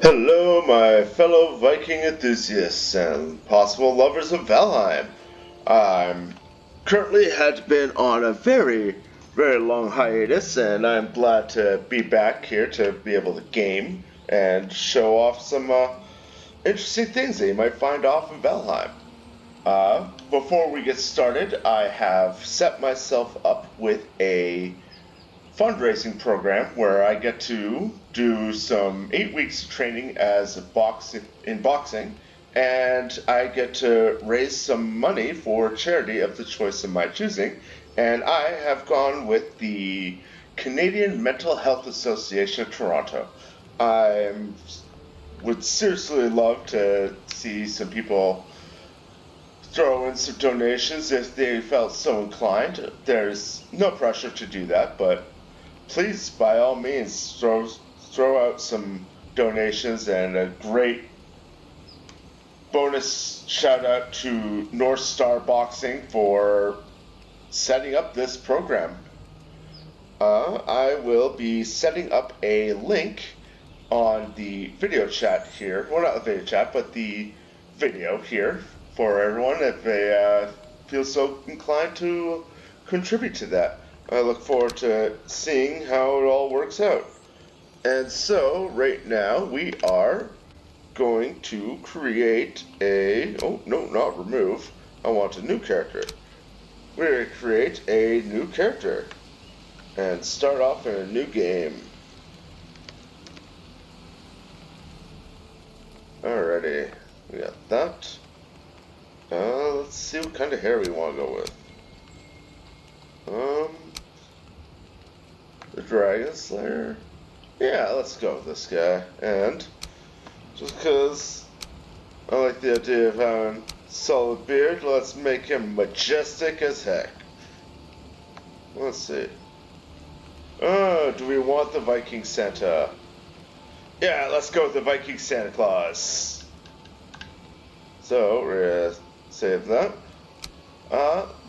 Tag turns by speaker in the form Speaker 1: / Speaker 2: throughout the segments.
Speaker 1: Hello, my fellow Viking enthusiasts and possible lovers of Valheim. I'm currently had been on a very long hiatus, and I'm glad to be back here to be able to game and show off some interesting things that you might find off in Valheim. Before we get started, I have set myself up with a fundraising program where I get to do some 8 weeks of training as in boxing, and I get to raise some money for charity of the choice of my choosing. And I have gone with the Canadian Mental Health Association of Toronto. I would seriously love to see some people throw in some donations if they felt so inclined. There's no pressure to do that, but please, by all means, throw out some donations, and a great bonus shout out to North Star Boxing for setting up this program. I will be setting up a link on the video chat here. Well, not the video chat, but the video here for everyone if they feel so inclined to contribute to that. I look forward to seeing how it all works out. And so, right now, we are going to create a... Oh, no, not remove. I want a new character. We're going to create a new character and start off in a new game. Alrighty, we got that. Let's see what kind of hair we want to go with. The Dragon Slayer? Yeah, let's go with this guy. And just because I like the idea of having solid beard, let's make him majestic as heck. Let's see. Do we want the Viking Santa? Yeah, let's go with the Viking Santa Claus. So, we're gonna save that.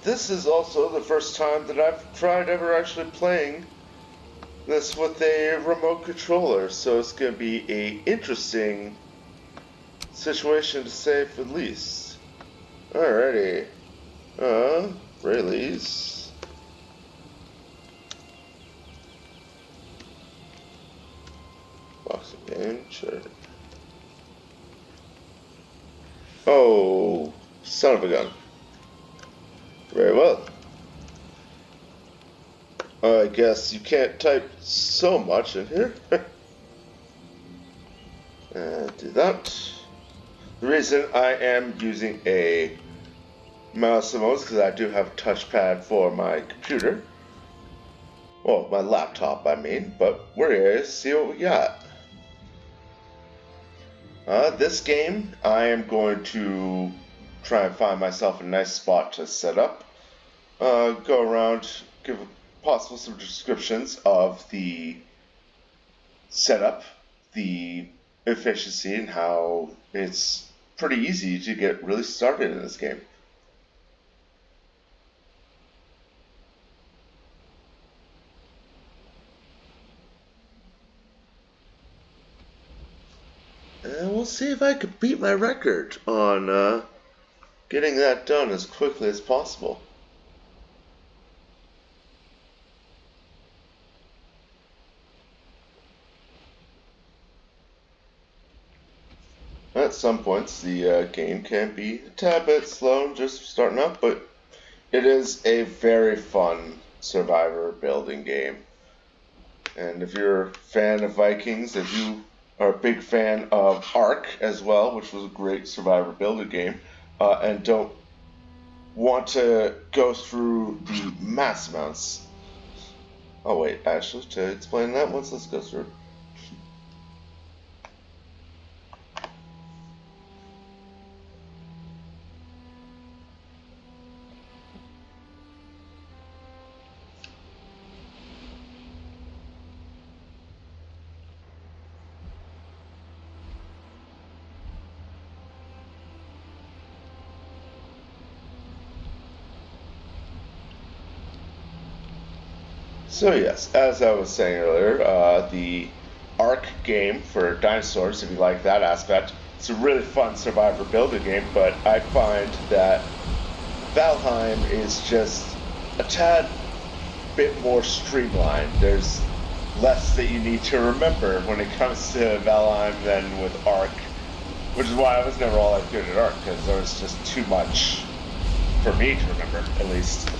Speaker 1: This is also the first time that I've tried ever actually playing this with a remote controller, so it's going to be a interesting situation to say for the least. Alrighty. Release. Boxing game, sure. Oh, son of a gun. Very well. I guess you can't type so much in here. Do that. The reason I am using a mouse and mouse is because I do have a touchpad for my computer. Well, my laptop, I mean. But we're here to see what we got. This game, I am going to try and find myself a nice spot to set up. Go around, give possible some descriptions of the setup, the efficiency, and how it's pretty easy to get really started in this game. And we'll see if I can beat my record on getting that done as quickly as possible. At some points, the game can be a tad bit slow, just starting up, but it is a very fun survivor building game. And if you're a fan of Vikings, if you are a big fan of Ark as well, which was a great survivor builder game, and don't want to go through the mass amounts. Oh wait, actually, to explain that once, let's go through. So yes, as I was saying earlier, the Ark game for dinosaurs, if you like that aspect. It's a really fun survivor builder game, but I find that Valheim is just a tad bit more streamlined. There's less that you need to remember when it comes to Valheim than with Ark, which is why I was never all that good at Ark, because there was just too much for me to remember, at least.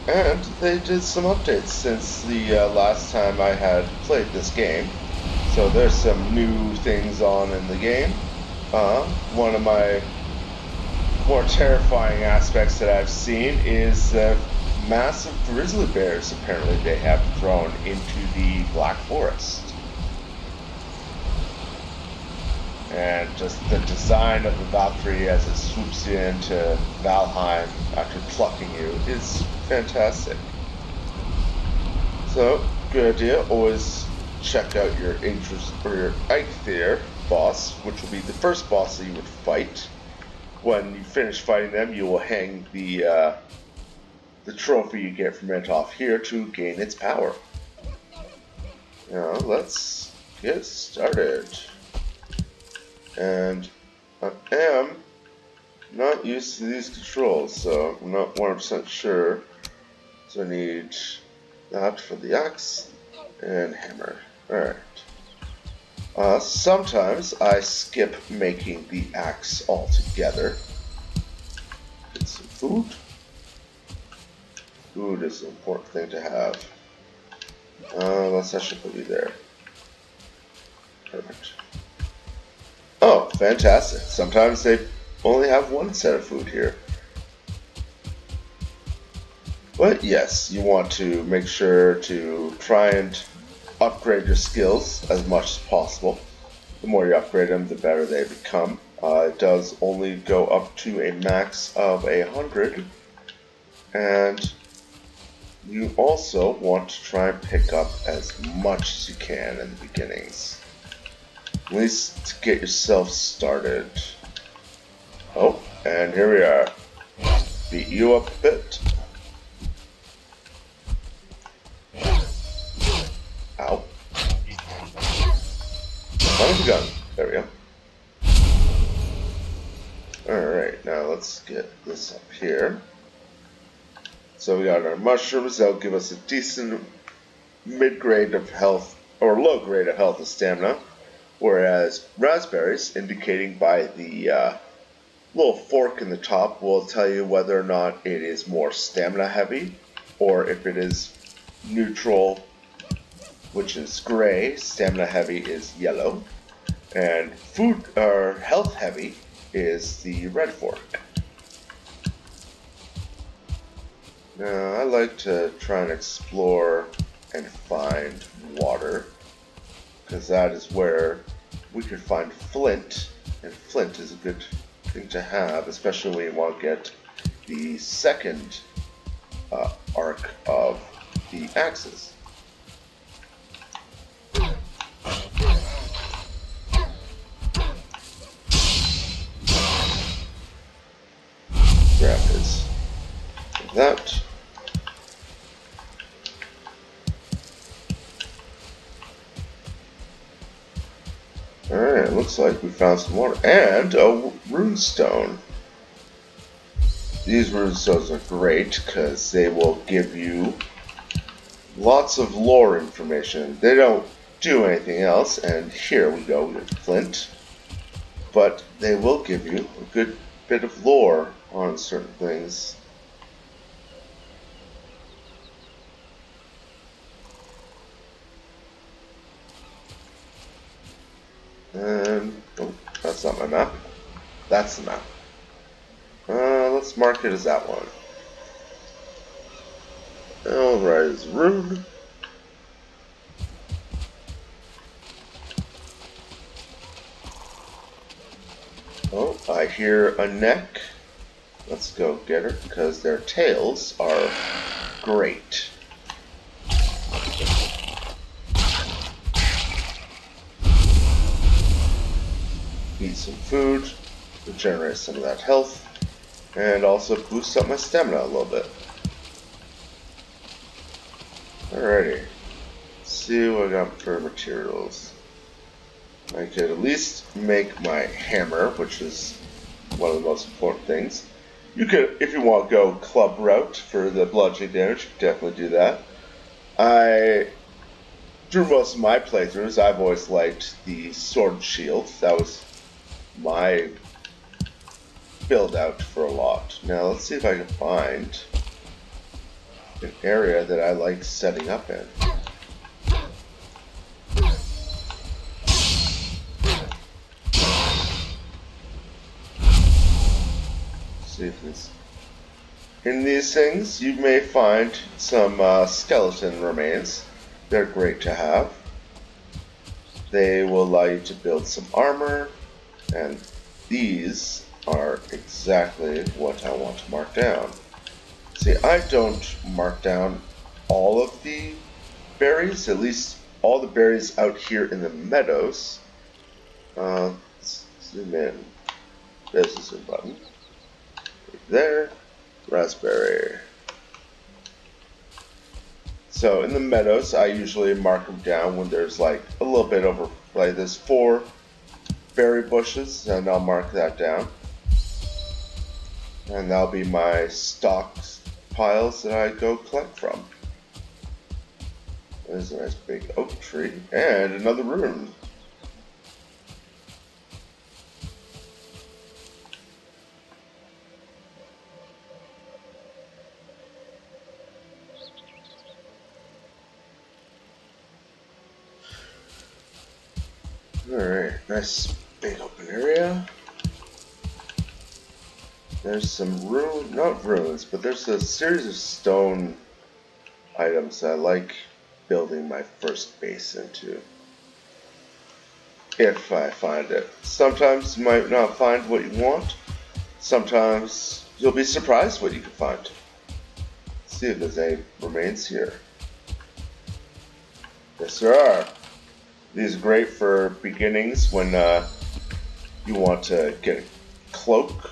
Speaker 1: And they did some updates since the last time I had played this game. So there's some new things on in the game. One of my more terrifying aspects that I've seen is the massive grizzly bears apparently they have thrown into the Black Forest. And just the design of the Valkyrie as it swoops you into Valheim after plucking you is fantastic. So, good idea. Always check out your Eikthyr boss, which will be the first boss that you would fight. When you finish fighting them, you will hang the trophy you get from it off here to gain its power. Now, let's get started. And I am not used to these controls, so I'm not 100% sure. So I need that for the axe and hammer. Alright. Sometimes I skip making the axe altogether. Get some food. Food is an important thing to have. Let's actually put you there. Perfect. Oh, fantastic. Sometimes they only have one set of food here. But yes, you want to make sure to try and upgrade your skills as much as possible. The more you upgrade them, the better they become. It does only go up to a max of 100. And you also want to try and pick up as much as you can in the beginnings. At least to get yourself started. Oh, and here we are. Beat you up a bit. Ow. Find the gun. There we go. Alright, now let's get this up here. So we got our mushrooms. That'll give us a decent mid-grade of health, or low grade of health and stamina. Whereas raspberries, indicating by the little fork in the top, will tell you whether or not it is more stamina heavy, or if it is neutral, which is gray. Stamina heavy is yellow, and food or health heavy is the red fork. Now I like to try and explore and find water, because that is where we could find flint, and flint is a good thing to have, especially when you want to get the second arc of the axes. Grab his that. Alright, it looks like we found some water and a runestone. These runestones are great because they will give you lots of lore information. They don't do anything else, and here we go with flint. But they will give you a good bit of lore on certain things. And, oh, that's not my map. That's the map. Let's mark it as that one. Alright, rune. Oh, I hear a neck. Let's go get her, because their tails are great. Eat some food, regenerate some of that health, and also boost up my stamina a little bit. Alrighty, see what I got for materials. I could at least make my hammer, which is one of the most important things. You could, if you want to go club route for the bludgeoning damage, you could definitely do that. Through most of my playthroughs, I've always liked the sword and shield. That was my build out for a lot. Now let's see if I can find an area that I like setting up in. See if this. In these things, you may find some skeleton remains. They're great to have. They will allow you to build some armor, and these are exactly what I want to mark down. See, I don't mark down all of the berries, at least all the berries out here in the meadows. Let's zoom in. There's the zoom button. Right there, raspberry. So in the meadows, I usually mark them down when there's like a little bit over, like there's 4 berry bushes, and I'll mark that down. And that'll be my stock piles that I go collect from. There's a nice big oak tree, and another room. Alright, nice big open area. There's some not ruins, but there's a series of stone items I like building my first base into. If I find it. Sometimes you might not find what you want. Sometimes you'll be surprised what you can find. Let's see if there's any remains here. Yes, there are. These are great for beginnings when you want to get a cloak.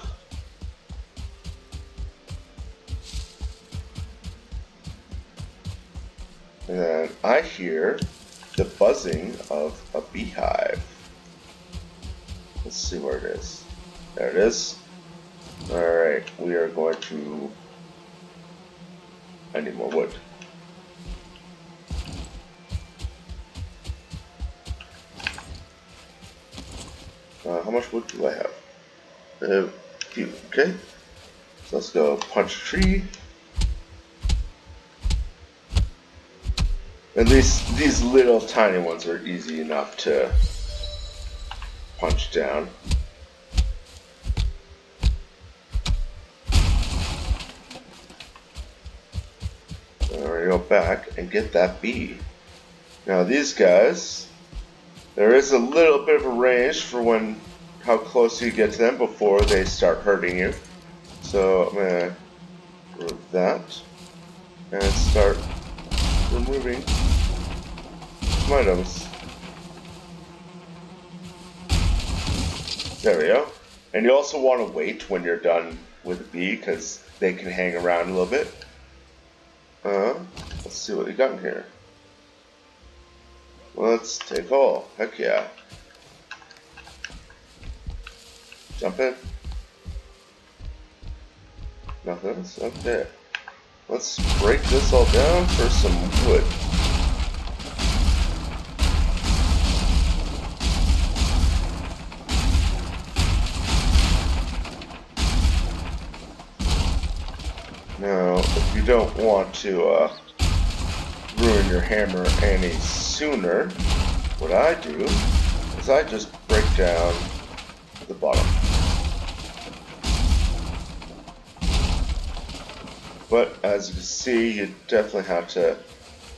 Speaker 1: And then I hear the buzzing of a beehive. Let's see where it is. There it is. Alright, we are going to... I need more wood. How much wood do I have? A few, okay. So let's go punch a tree. At least these little tiny ones are easy enough to punch down. We're going to go back and get that bee. Now these guys, there is a little bit of a range for how close you get to them before they start hurting you. So I'm going to remove that and start removing some items. There we go. And you also want to wait when you're done with the bee because they can hang around a little bit. Let's see what we got in here. Let's take all. Heck yeah. Jump in. Nothing else? Okay. Let's break this all down for some wood. Now, if you don't want to ruin your hammer any sooner, what I do is I just break down the bottom. But as you can see, you definitely have to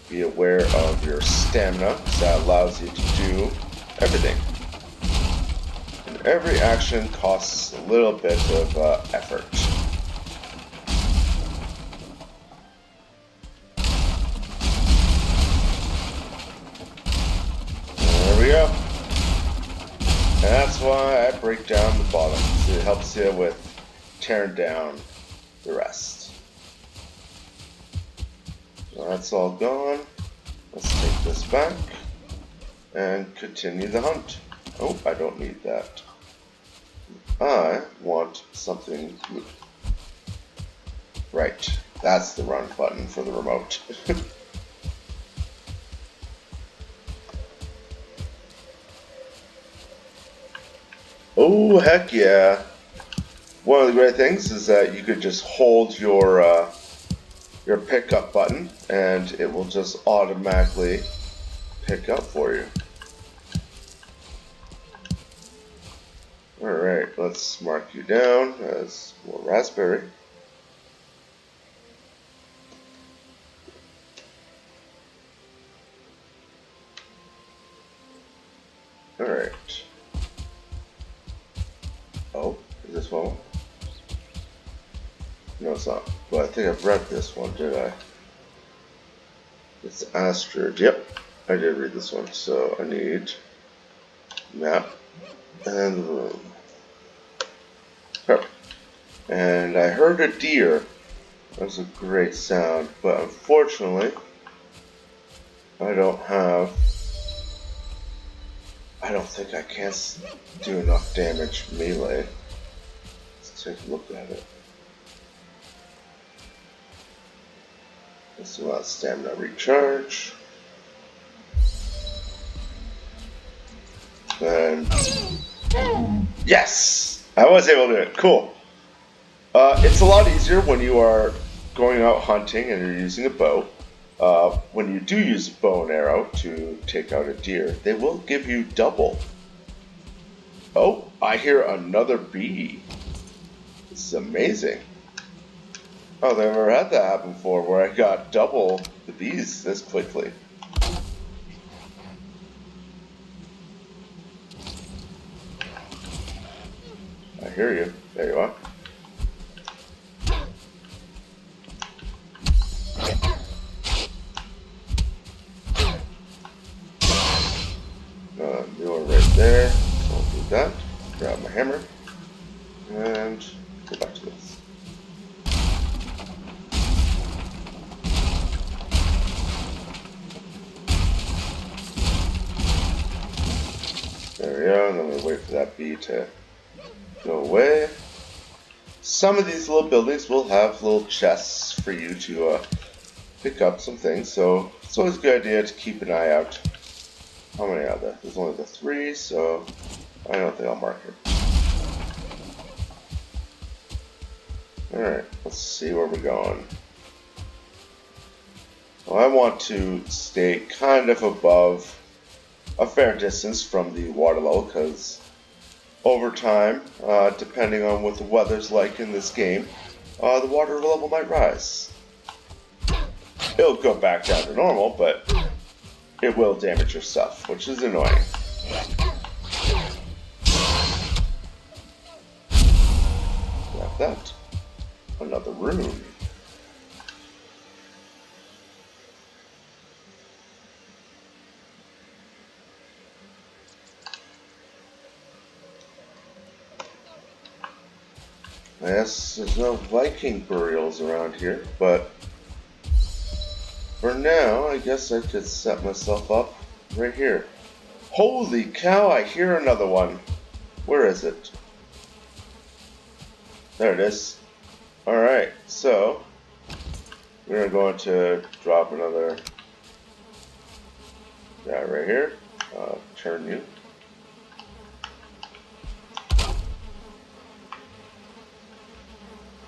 Speaker 1: be aware of your stamina, because that allows you to do everything. And every action costs a little bit of effort. There we go. And that's why I break down the bottom, so it helps you with tearing down the rest. So that's all gone. Let's take this back and continue the hunt. Oh, I don't need that. I want something new. Right, that's the run button for the remote. Oh, heck yeah. One of the great things is that you could just hold your pickup button and it will just automatically pick up for you. Alright, let's mark you down as more raspberry. Alright. Oh, is this one? No, it's not. But I think I've read this one, did I? It's Astrid. Yep, I did read this one. So I need map and room. Perfect. And I heard a deer. That was a great sound, but unfortunately, I don't think I can do enough damage melee. Let's take a look at it. Let's do that stamina recharge. And yes! I was able to do it. Cool. It's a lot easier when you are going out hunting and you're using a bow. When you do use a bow and arrow to take out a deer, they will give you double. Oh, I hear another bee. This is amazing. Oh, I've never had that happen before where I got double the bees this quickly. I hear you. There you are. New one right there. So I'll do that. Grab my hammer. And go back to this. There we go, and then we wait for that bee to go away. Some of these little buildings will have little chests for you to pick up some things, so it's always a good idea to keep an eye out. How many are there? There's only the 3, so I don't think I'll mark it. Alright, let's see where we're going. Well, I want to stay kind of above a fair distance from the water level, because over time, depending on what the weather's like in this game, the water level might rise. It'll go back down to normal, but it will damage your stuff, which is annoying. Like that. Another room. Yes, there's no Viking burials around here, but for now, I guess I could set myself up right here. Holy cow, I hear another one. Where is it? There it is. Alright, so we're going to drop another guy right here. Turn you.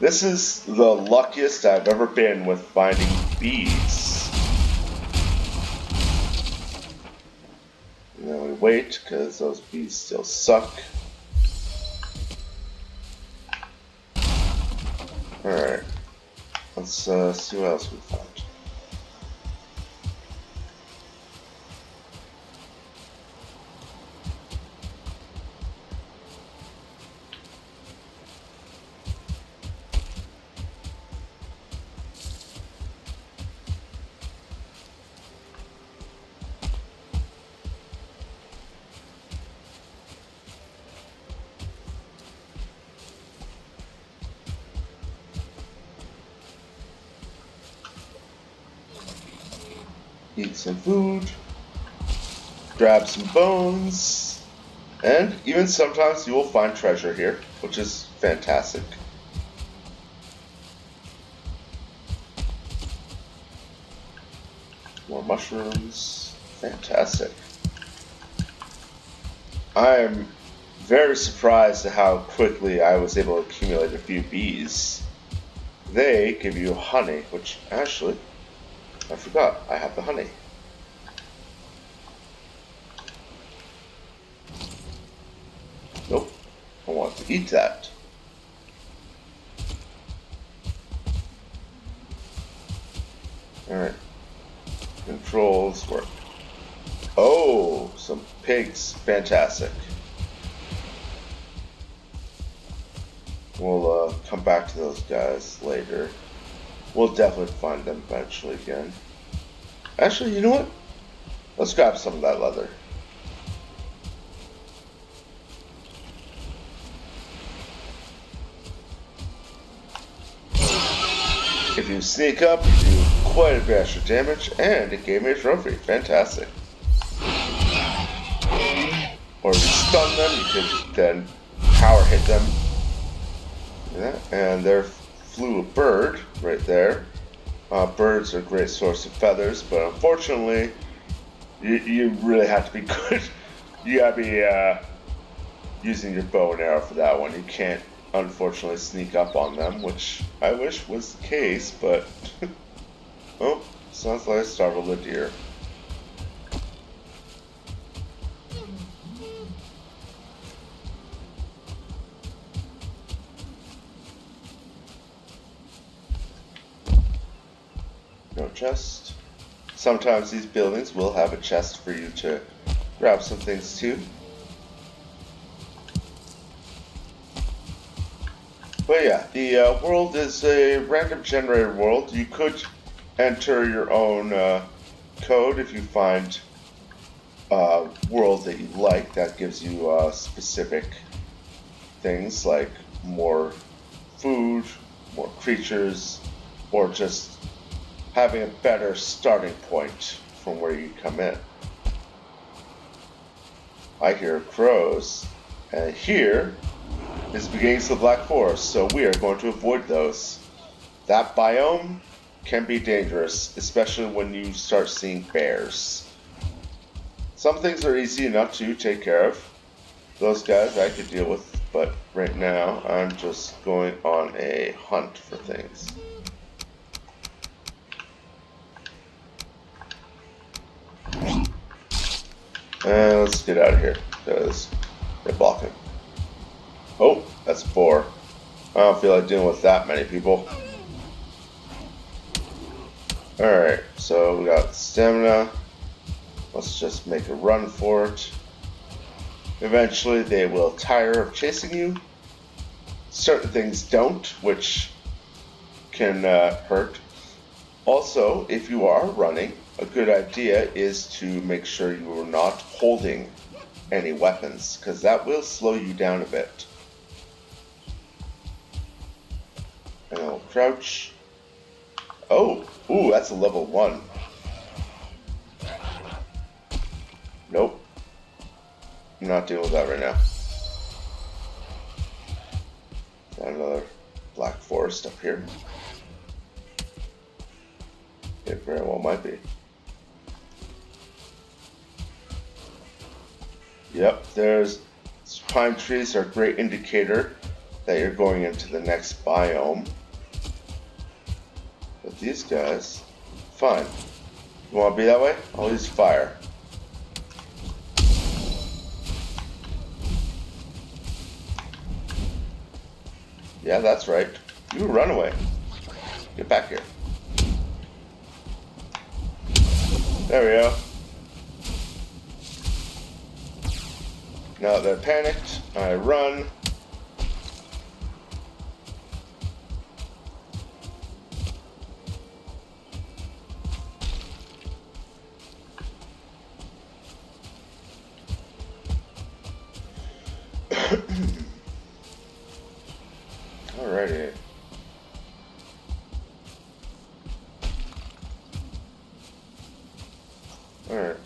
Speaker 1: This is the luckiest I've ever been with finding bees. And then we wait, because those bees still suck. Alright, let's see what else we found. eat some food, grab some bones, and even sometimes you will find treasure here, which is fantastic. More mushrooms, fantastic. I'm very surprised at how quickly I was able to accumulate a few bees. They give you honey, which actually, I forgot, I have the honey. Nope, I want to eat that. Alright, controls work. Oh, some pigs, fantastic. We'll come back to those guys later. We'll definitely find them eventually again. Actually, you know what? Let's grab some of that leather. If you sneak up, you do quite a bit extra damage, and it gave me a trophy. Fantastic. Or if you stun them, you could then power hit them. Yeah, and there flew a bird right there. Birds are a great source of feathers, but unfortunately, you really have to be good. You gotta be using your bow and arrow for that one. You can't, unfortunately, sneak up on them, which I wish was the case, but oh, sounds like I startled a deer. No chest. Sometimes these buildings will have a chest for you to grab some things too. But yeah, the world is a random generated world. You could enter your own code if you find a world that you like that gives you specific things like more food, more creatures, or just having a better starting point from where you come in. I hear crows, and here is the beginnings of the Black Forest, so we are going to avoid those. That biome can be dangerous, especially when you start seeing bears. Some things are easy enough to take care of. Those guys I could deal with, but right now I'm just going on a hunt for things. And let's get out of here, because they're blocking. Oh, that's 4. I don't feel like dealing with that many people. Alright, so we got stamina. Let's just make a run for it. Eventually they will tire of chasing you. Certain things don't, which can hurt. Also, if you are running, a good idea is to make sure you are not holding any weapons, because that will slow you down a bit. And I'll crouch. Oh, ooh, that's a level 1. Nope. I'm not dealing with that right now. Got another black forest up here. It very well might be. Yep, there's pine trees are a great indicator that you're going into the next biome. But these guys, fine. You want to be that way? I'll use fire. Yeah, that's right. You run away. Get back here. There we go. Now they're panicked. I run. Alrighty.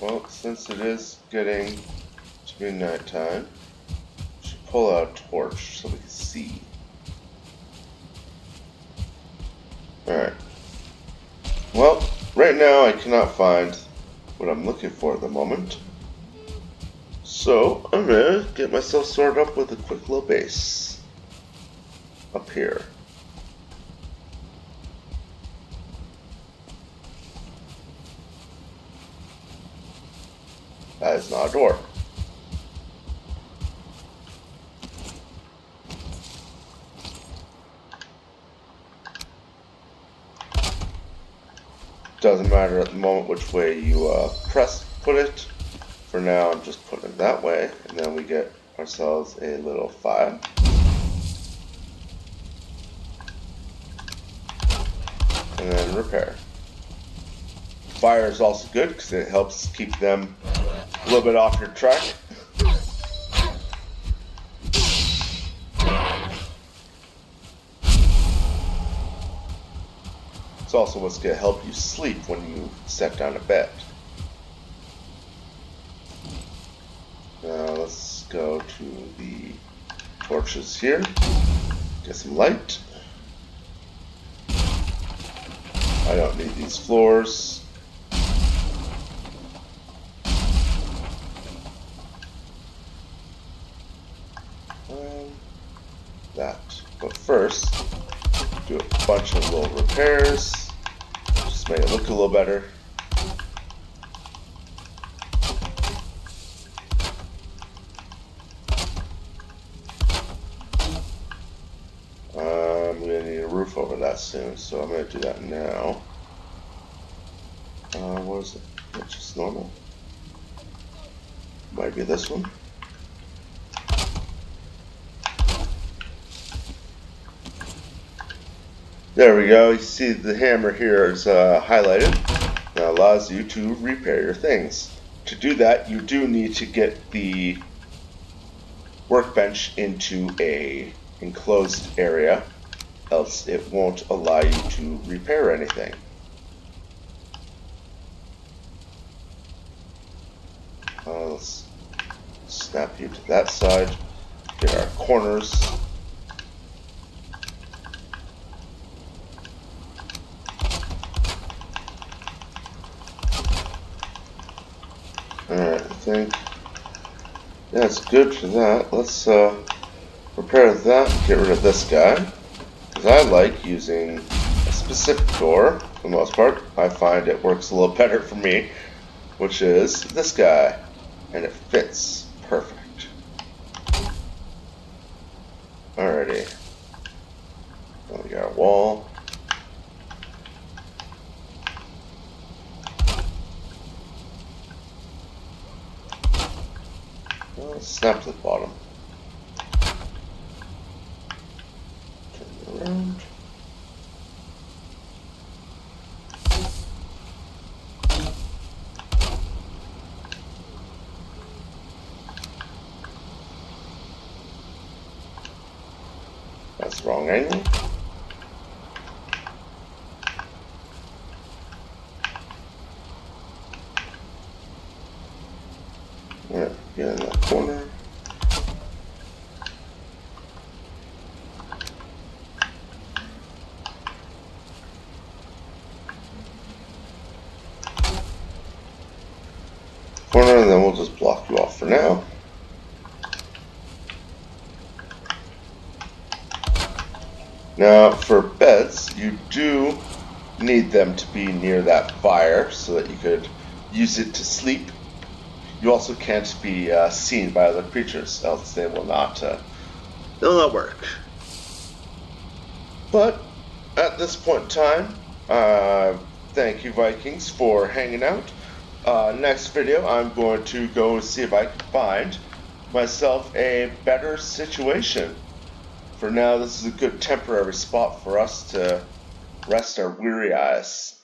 Speaker 1: well, since it is getting to be nighttime, we should pull out a torch so we can see. Alright. Well, right now I cannot find what I'm looking for at the moment. So, I'm gonna get myself sorted up with a quick little base. Up here. That is not a door. Doesn't matter at the moment which way you put it. For now, I'm just putting it that way, and then we get ourselves a little fire. And then repair. Fire is also good because it helps keep them a little bit off your track. It's also what's going to help you sleep when you set down to bed. Now let's go to the torches here. Get some light. I don't need these floors. That. But first, do a bunch of little repairs. Just make it look a little better. I'm going to need a roof over that soon, so I'm going to do that now. What is it? It's just normal. Might be this one. There we go. You see the hammer here is highlighted. That allows you to repair your things. To do that, you do need to get the workbench into a enclosed area, else it won't allow you to repair anything. Let's snap you to that side. Get our corners. Alright, I think that's good for that. Let's repair that and get rid of this guy. Because I like using a specific door, for the most part. I find it works a little better for me, which is this guy. And it fits perfect. Alrighty. Now we got a wall. Let's snap to the bottom. Turn it around. That's the wrong angle. Alright, get in that corner. Corner, and then we'll just block you off for now. Now, for beds, you do need them to be near that fire so that you could use it to sleep. You also can't be seen by other creatures, else they will not work. But at this point in time, thank you Vikings for hanging out. Next video, I'm going to go see if I can find myself a better situation. For now, this is a good temporary spot for us to rest our weary eyes.